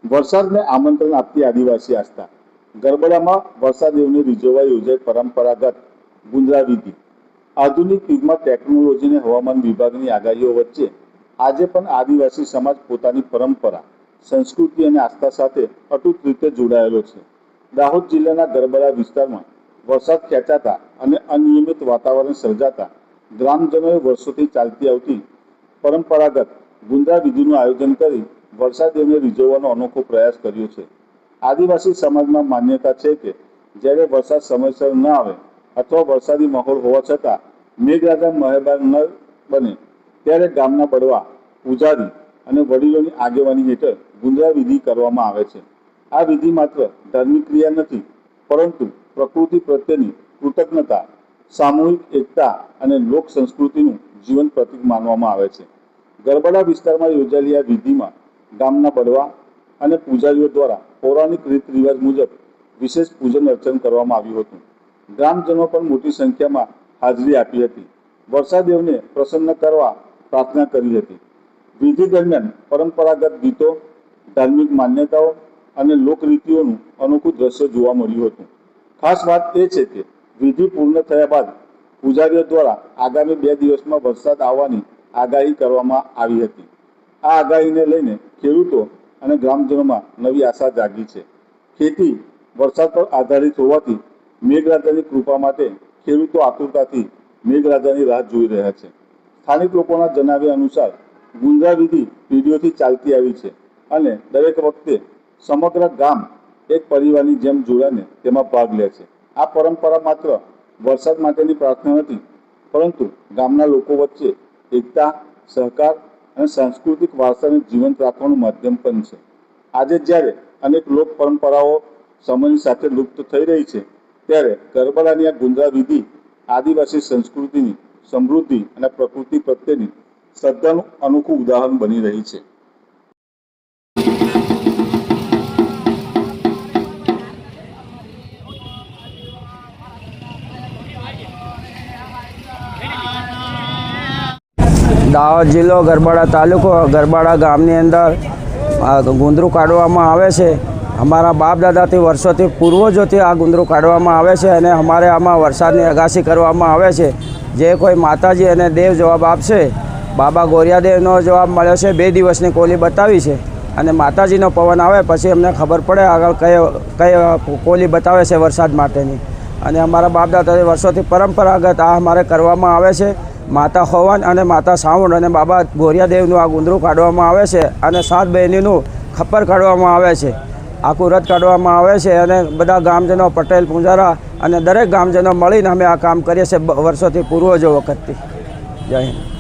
વરસાદને આમંત્રણ આપતી આદિવાસી આસ્થા ગરબડામાં વરસાદેવને રીઝવવા યોજાઈ પરંપરાગત ગુંદરા વિધિ। આધુનિક યુગમાં ટેકનોલોજી અને હવામાન વિભાગની આગાહીઓ વચ્ચે આજે પણ આદિવાસી સમાજ પોતાની પરંપરા, સંસ્કૃતિ અને આસ્થા સાથે અતૂટ રીતે જોડાયેલો છે। દાહોદ જિલ્લાના ગરબડા વિસ્તારમાં વરસાદ ખેંચાતા અને અનિયમિત વાતાવરણ સર્જાતા ગ્રામજનોએ વર્ષોથી ચાલતી આવતી પરંપરાગત ગુંદરા વિધિનું આયોજન કરી વરસાદેવને રીઝવવાનો અનોખો પ્રયાસ કર્યો છે। આદિવાસી સમાજમાં માન્યતા છે કે જ્યારે વરસાદ સમયસર ન આવે અથવા વરસાદી માહોલ હોવા છતાં મેઘરાજા મહેરબાન ન બને ત્યારે ગામના બળવા, પૂજારી અને વડીલોની આગેવાની હેઠળ ગુંદરા વિધિ કરવામાં આવે છે। આ વિધિ માત્ર ધાર્મિક ક્રિયા નથી, પરંતુ પ્રકૃતિ પ્રત્યેની કૃતજ્ઞતા, સામૂહિક એકતા અને લોક સંસ્કૃતિનું જીવન પ્રતીક માનવામાં આવે છે। ગરબડા વિસ્તારમાં યોજાયેલી આ વિધિમાં ગામના બળવા અને પૂજારીઓ દ્વારા પૌરાણિક રીત રિવાજ મુજબ વિશેષ પૂજન અર્ચન કરવામાં આવ્યું હતું। ગ્રામજનો પણ મોટી સંખ્યામાં હાજરી આપી હતી, વરસાદેવને પ્રસન્ન કરવા પ્રાર્થના કરી હતી। વિધિ દરમિયાન પરંપરાગત ગીતો, ધાર્મિક માન્યતાઓ અને લોકરીતિઓનું અનોખું દ્રશ્ય જોવા મળ્યું હતું। ખાસ વાત એ છે કે વિધિ પૂર્ણ થયા બાદ પૂજારીઓ દ્વારા આગામી 2 દિવસમાં વરસાદ આવવાની આગાહી કરવામાં આવી હતી। આ આગાહીને લઈને ખેડૂતો અને ગ્રામજનોમાં નવી આશા જાગી છે। ખેતી વરસાદ પર આધારિત હોવાથી મેઘરાજાની કૃપા માટે ખેડૂતો આતુરતાથી મેઘરાજાની રાહ જોઈ રહ્યા છે। સ્થાનિક લોકોના જણાવ્યા અનુસાર ગુંદરા વિધિ પેઢીઓથી ચાલતી આવી છે અને દરેક વખતે સમગ્ર ગામ એક પરિવારની જેમ જોડાઈને તેમાં ભાગ લે છે। આ પરંપરા માત્ર વરસાદ માટેની પ્રાર્થના નથી, પરંતુ ગામના લોકો વચ્ચે એકતા, સહકાર અને સાંસ્કૃતિક વારસાને જીવંત રાખવાનું માધ્યમ પણ છે। આજે જ્યારે અનેક લોક પરંપરાઓ સમયની સાથે લુપ્ત થઈ રહી છે, ત્યારે ગરબડાની આ ગુંદરા વિધિ આદિવાસી સંસ્કૃતિની સમૃદ્ધિ અને પ્રકૃતિ પ્રત્યેની શ્રદ્ધાનું અનોખું ઉદાહરણ બની રહી છે। દાહોદ જિલ્લો, ગરબડા તાલુકો, ગરબડા ગામની અંદર ગુંદરું કાઢવામાં આવે છે। અમારા બાપ દાદાથી વર્ષોથી પૂર્વજોથી આ ગુંદરું કાઢવામાં આવે છે અને અમારે આમાં વરસાદની આગાહી કરવામાં આવે છે। જે કોઈ માતાજી અને દેવ જવાબ આપશે, બાબા ગોરિયાદેવનો જવાબ મળ્યો છે, 2 દિવસની કોલી બતાવી છે અને માતાજીનો પવન આવે પછી અમને ખબર પડે આગળ કઈ કોલી બતાવે છે વરસાદ માટેની। અને અમારા બાપ દાદાથી વર્ષોથી પરંપરાગત આ અમારે કરવામાં આવે છે। માતા હવન અને માતા સાવણ અને બાબા ગોરિયાદેવનું આ ગુંદરું કાઢવામાં આવે છે અને 7 બહેનીનું ખપ્પર કાઢવામાં આવે છે, આખું રથ કાઢવામાં આવે છે અને બધા ગામજનો, પટેલ, પૂજારા અને દરેક ગામજનો મળીને અમે આ કામ કરીએ છીએ વર્ષોથી પૂર્વજો વખતથી। જય હિન્દ।